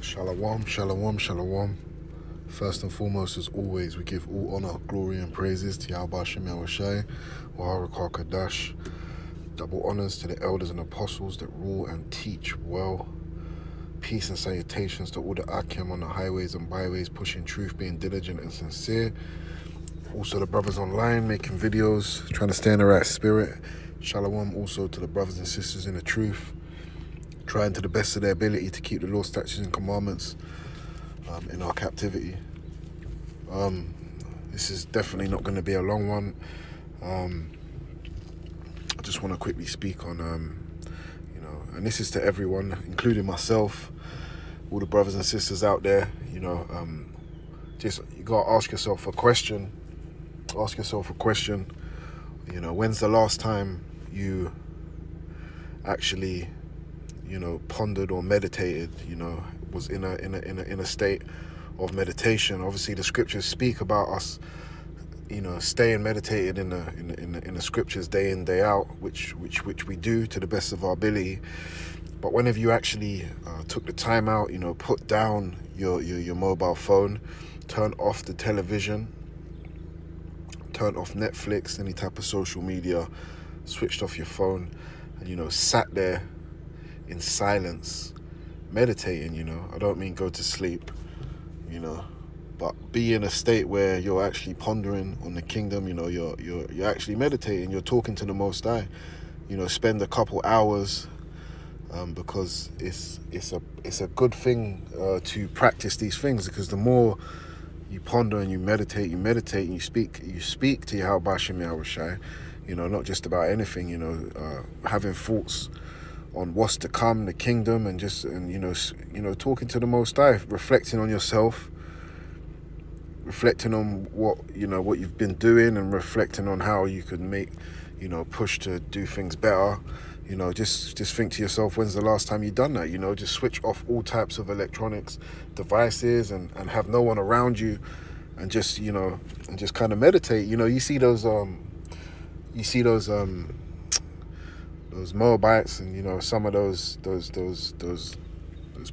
Shalom, shalom, shalom. First and foremost, as always, we give all honor, glory, and praises to Yahweh Shem Yahushai, Waharakah Kadash. Double honors to the elders and apostles that rule and teach well. Peace and salutations to all the Akim on the highways and byways, pushing truth, being diligent and sincere. Also the brothers online making videos, trying to stay in the right spirit. Shalom also to the brothers and sisters in the truth, trying to the best of their ability to keep the law, statutes, and commandments in our captivity. This is definitely not going to be a long one. I just want to quickly speak on, and this is to everyone, including myself, all the brothers and sisters out there. Just you gotta ask yourself a question. Ask yourself a question. When's the last time you actually, pondered or meditated? Was in a state of meditation. Obviously, the scriptures speak about us, staying meditated in the scriptures day in, day out, which we do to the best of our ability. But whenever you actually took the time out, put down your mobile phone, turn off the television, turn off Netflix, any type of social media, switched off your phone, and sat there in silence, meditating. I don't mean go to sleep, but be in a state where you're actually pondering on the kingdom. You're actually meditating. You're talking to the Most High. Spend a couple hours, because it's a good thing to practice these things, because the more you ponder and you meditate and you speak to Yahweh Shem Yahushai, not just about anything, having thoughts on what's to come, the kingdom, and talking to the Most High, reflecting on yourself, reflecting on what you've been doing, and reflecting on how you could make, push to do things better. Just think to yourself, when's the last time you've done that? Just switch off all types of electronics devices and have no one around you, and just kind of meditate. You see those Moabites, and some of those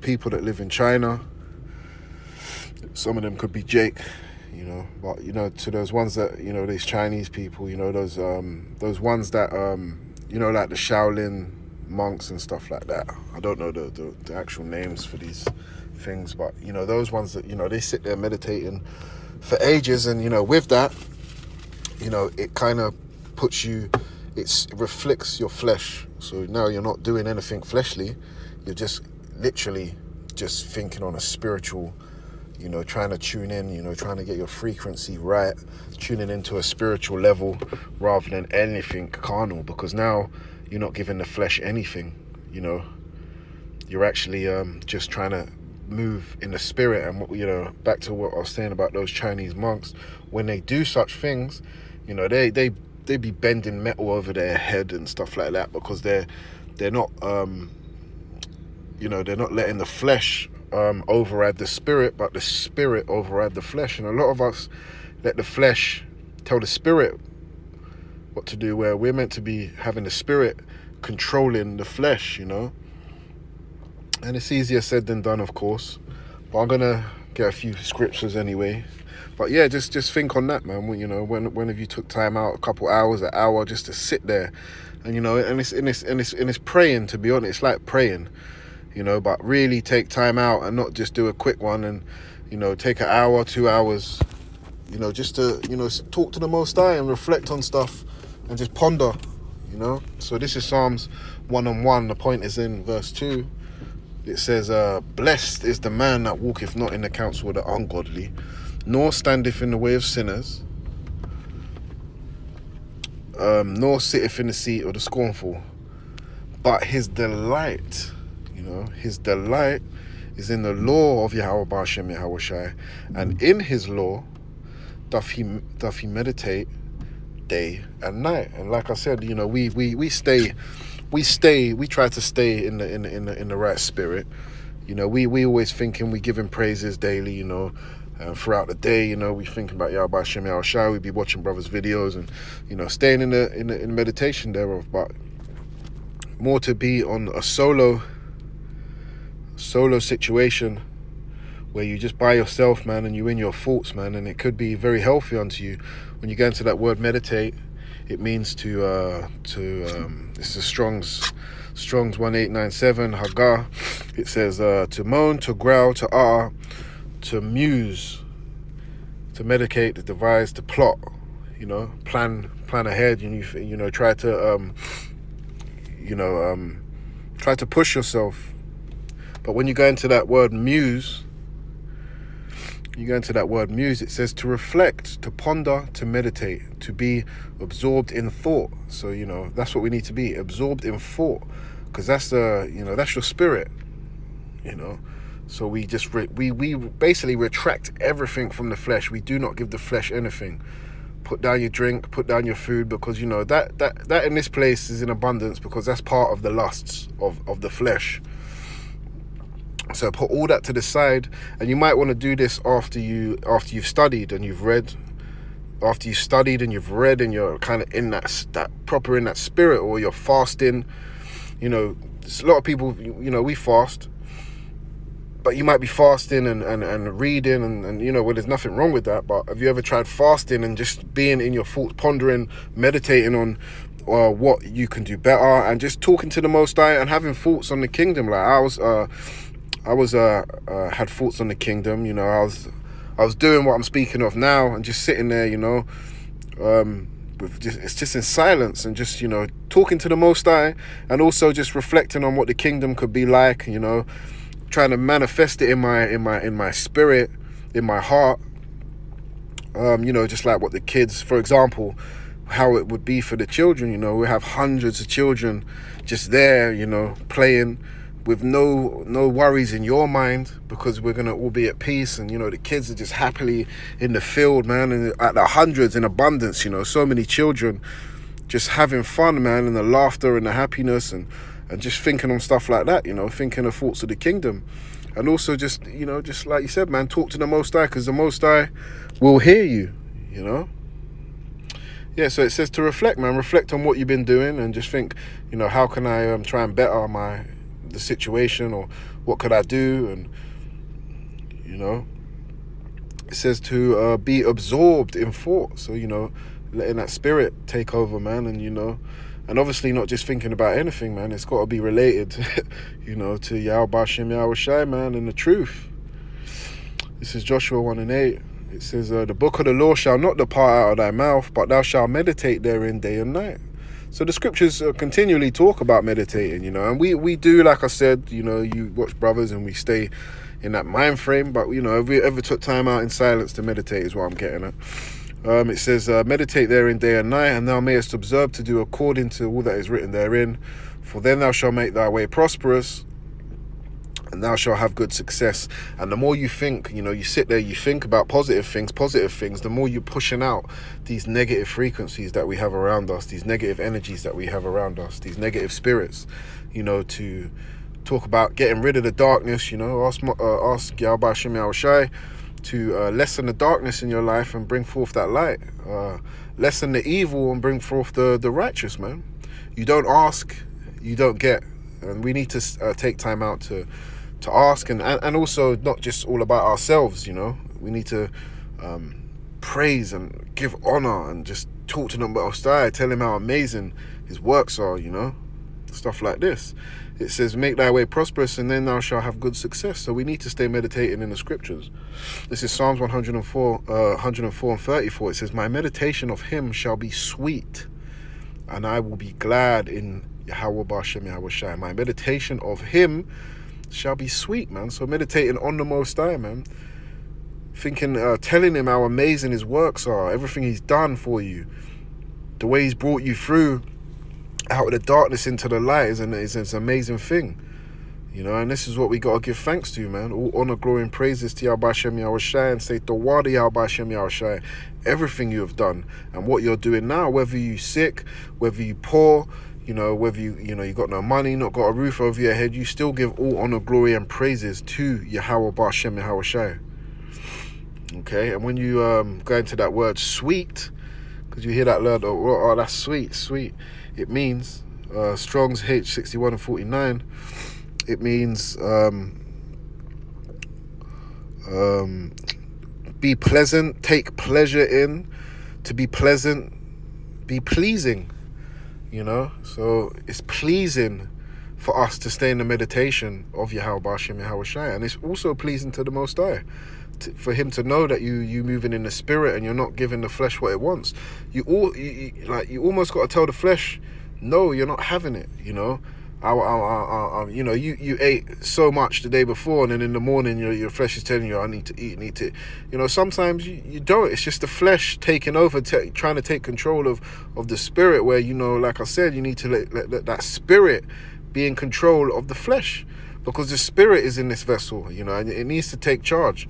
people that live in China. Some of them could be Jake, but to those ones that these Chinese people, those ones that like the Shaolin monks and stuff like that. I don't know the actual names for these things, but those ones that they sit there meditating for ages, and with that, it kind of puts you. It reflects your flesh. So now you're not doing anything fleshly. You're just literally just thinking on a spiritual, trying to tune in, trying to get your frequency right, tuning into a spiritual level rather than anything carnal, because now you're not giving the flesh anything, You're actually just trying to move in the spirit. And, back to what I was saying about those Chinese monks, when they do such things, they be bending metal over their head and stuff like that, because they're not they're not letting the flesh override the spirit, but the spirit override the flesh. And a lot of us let the flesh tell the spirit what to do, where we're meant to be having the spirit controlling the flesh, And it's easier said than done, of course, but I'm gonna get a few scriptures anyway. But yeah, just think on that, man. Whenever you took time out, a couple hours, an hour, just to sit there, and and it's praying. To be honest, it's like praying, But really take time out and not just do a quick one, and take an hour, 2 hours, just to talk to the Most High and reflect on stuff and just ponder, So this is Psalms 1:1. The point is in verse 2. It says, "Blessed is the man that walketh not in the counsel of the ungodly, nor standeth in the way of sinners, nor sitteth in the seat of the scornful. But his delight, his delight is in the law of Yahweh Shem Yahushai, and in his law doth he meditate day and night." And like I said, we try to stay in the right spirit. We always thinking, we giving praises daily, throughout the day, we thinking about Yahweh Shem Yahushai. We be watching brothers' videos and staying in the meditation thereof. But more to be on a solo situation where you just by yourself, man, and you in your thoughts, man, and it could be very healthy unto you. When you go into that word meditate, it means this is Strong's 1897 Haggah. It says to moan, to growl, to utter, to muse, to medicate, to devise, to plot, plan ahead, and try to push yourself. But when you go into that word muse, it says to reflect, to ponder, to meditate, to be absorbed in thought. So, that's what we need to be, absorbed in thought, because that's that's your spirit, So we just, we basically retract everything from the flesh. We do not give the flesh anything. Put down your drink, put down your food, because, that in this place is in abundance, because that's part of the lusts of the flesh. So put all that to the side, and you might want to do this after you've studied and you've read. After you've studied and you've read, and you're kind of in that spirit, or you're fasting. There's a lot of people, we fast, but you might be fasting and reading, and there's nothing wrong with that. But have you ever tried fasting and just being in your thoughts, pondering, meditating on what you can do better, and just talking to the Most High and having thoughts on the kingdom? Like I had thoughts on the kingdom. I was doing what I'm speaking of now, and just sitting there, it's just in silence, and just talking to the Most High, and also just reflecting on what the kingdom could be like. Trying to manifest it in my spirit, in my heart. Just like what the kids, for example, how it would be for the children. We have hundreds of children just there, playing, with no worries in your mind, because we're gonna all be at peace, and the kids are just happily in the field, man, and at the hundreds in abundance. So many children just having fun, man, and the laughter and the happiness, and just thinking on stuff like that, thinking of thoughts of the kingdom. And also just just like you said, man, talk to the Most High, because the Most High will hear you. Yeah, so it says to reflect, man. Reflect on what you've been doing, and just think, how can I try and better the situation, or what could I do? And it says to be absorbed in thought. So letting that spirit take over, man, and and obviously not just thinking about anything, man. It's got to be related to Yahweh B'Shem Yahweh Shai, man, and the truth. This is Joshua 1:8. It says, the book of the law shall not depart out of thy mouth, but thou shalt meditate therein day and night. So the scriptures continually talk about meditating, and we do, like I said, you watch Brothers, and we stay in that mind frame. But if we ever took time out in silence to meditate, is what I'm getting at. It says, meditate therein day and night, and thou mayest observe to do according to all that is written therein. For then thou shalt make thy way prosperous, and thou shalt have good success. And the more you think, you sit there, you think about positive things, the more you're pushing out these negative frequencies that we have around us, these negative energies that we have around us, these negative spirits, to talk about getting rid of the darkness, ask Yahweh B'Shem Yahweh Shai to lessen the darkness in your life and bring forth that light, lessen the evil and bring forth the righteous, man. You don't ask, you don't get. And we need to take time out to ask, and also not just all about ourselves. We need to praise and give honor, and just talk to them about High, tell him how amazing his works are, stuff like this. It says, make thy way prosperous, and then thou shalt have good success. So we need to stay meditating in the scriptures. This is Psalms 104 and 34. It says, my meditation of him shall be sweet, and I will be glad in Yahweh B'Shem Yahweh Shai. My meditation of him shall be sweet, man. So meditating on the Most High, man. Thinking, telling him how amazing his works are, everything he's done for you, the way he's brought you through out of the darkness into the light is an amazing thing. And this is what we got to give thanks to, man. All honor, glory, and praises to Yahweh B'Shem Yahweh Shai, and say the word of Yahweh B'Shem Yahweh Shai. Everything you have done and what you're doing now, whether you sick, whether you poor, whether you got no money, not got a roof over your head, you still give all honor, glory, and praises to Yahweh B'Shem Yahweh Shai. Okay, and when you go into that word sweet, because you hear that word, oh, that's sweet, it means, Strong's H61 and 49, it means Be pleasant, take pleasure in. To be pleasant, be pleasing, you know. So it's pleasing for us to stay in the meditation of Yahweh B'Shem Yahweh Shai, and it's also pleasing to the Most High, for him to know that you moving in the spirit and you're not giving the flesh what it wants. You almost got to tell the flesh, no, you're not having it, you know. You know, you ate so much the day before, and then in the morning your flesh is telling you, I need to eat, you know. Sometimes you don't. It's just the flesh taking over, trying to take control of the spirit, where, you know, like I said, you need to let that spirit be in control of the flesh, because the spirit is in this vessel, you know, and it needs to take charge.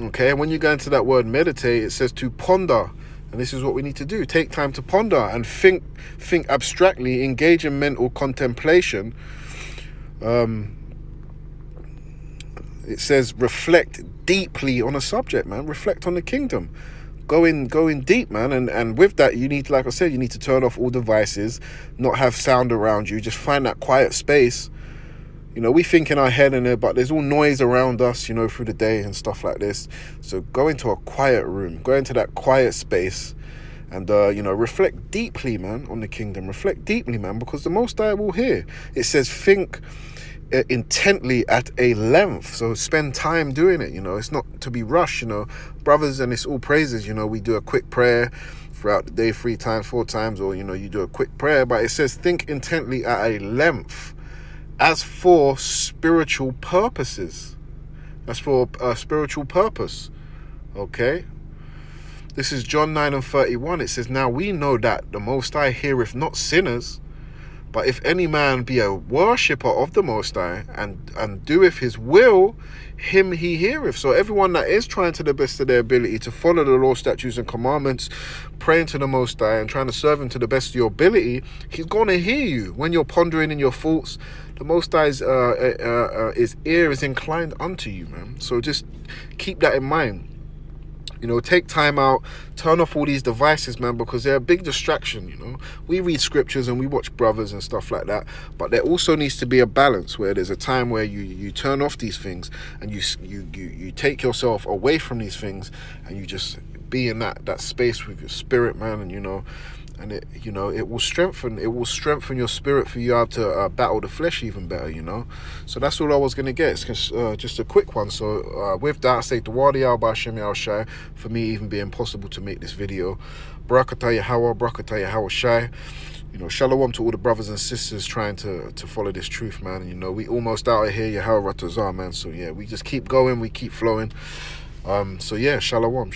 Okay, and when you go into that word meditate, it says to ponder. And this is what we need to do. Take time to ponder and think abstractly, engage in mental contemplation. It says reflect deeply on a subject, man. Reflect on the kingdom. Go in deep, man. And with that, you need, like I said, you need to turn off all devices, not have sound around you. Just find that quiet space. You know, we think in our head but there's all noise around us, you know, through the day and stuff like this. So go into a quiet room, go into that quiet space, and, you know, reflect deeply, man, on the kingdom. Reflect deeply, man, because the Most High will hear. It says think intently at a length. So spend time doing it, you know. It's not to be rushed, you know. Brothers, and it's all praises, you know, we do a quick prayer throughout the day 3 times, 4 times, or, you know, you do a quick prayer. But it says think intently at a length, as for spiritual purposes. That's for a spiritual purpose. Okay? This is John 9:31. It says, now we know that the Most High heareth not sinners, but if any man be a worshipper of the Most High, and doeth his will, him he heareth. So everyone that is trying to the best of their ability to follow the law, statutes, and commandments, praying to the Most High and trying to serve him to the best of your ability, he's going to hear you. When you're pondering in your thoughts, the Most High's his ear is inclined unto you, man. So just keep that in mind. You know, take time out, turn off all these devices, man, because they're a big distraction, you know. We read scriptures and we watch brothers and stuff like that, but there also needs to be a balance where there's a time where you turn off these things and you take yourself away from these things, and you just be in that space with your spirit, man, and, you know, and it, you know, it will strengthen your spirit for you to battle the flesh even better, you know. So that's all I was going to get. It's just a quick one. So with that, I say Dawadi Yahweh B'Shem Yahweh Shai, for me even being possible to make this video. Barakatah Yahweh, Barakatah Yahweh Shai. You know, shalom to all the brothers and sisters trying to follow this truth, man. And, you know, we almost out of here, Yahweh Ratazah, man. So yeah, we just keep going, we keep flowing. So yeah, shalom.